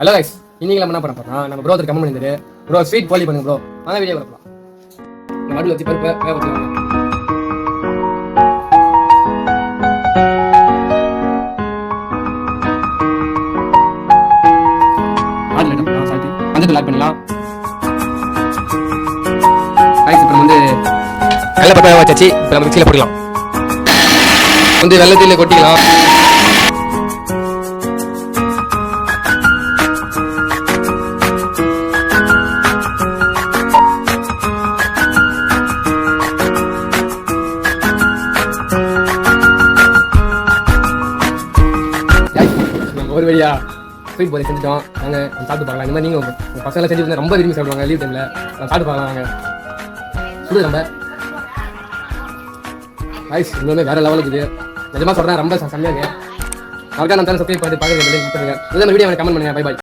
Hello guys, இன்னைக்கு நம்ம என்ன பண்ண போறோம்? நம்ம ப்ரோ கமெண்ட் பண்ணிருந்தாரு, ப்ரோ ஸ்வீட் போலி பண்ணுங்க ப்ரோ. அதான் வீடியோ வரலாம். இந்த நடுவில் வச்சு பருப்பு வேக வச்சுக்கலாம். மஞ்சள் ஆட் பண்ணலாம். கைஸ் இப்போ வந்து கடலைப்பருப்பு வேக வச்சாச்சு. இப்போ நம்ம மிக்சியில் போடலாம். வந்து வெள்ளத்தில் கொட்டிக்கலாம். ஒரு வழியா ஸ்வீட் போலி செஞ்சுட்டோம். நாங்கள் சாப்பிட்டு பார்க்கலாம். இந்த மாதிரி நீங்கள் உங்கள் பசங்களாம் செஞ்சு ரொம்ப விரும்பி சாப்பிடுவாங்க லீவ் டைமில். சாப்பிட்டு பார்க்கலாம். நாங்கள் சுடு நம்ம ரைஸ் இன்னொன்று வேறு லெவலுக்கு இது. நிஜமாக சொல்கிறேன், ரொம்ப செம்மையாக இருக்குது. அதுக்காக நம்ம சேனல் சப்ஸ்கிரைப் பண்ணி பார்க்குறது. இதே வீடியோ கமெண்ட் பண்ணுங்கள். Bye bye.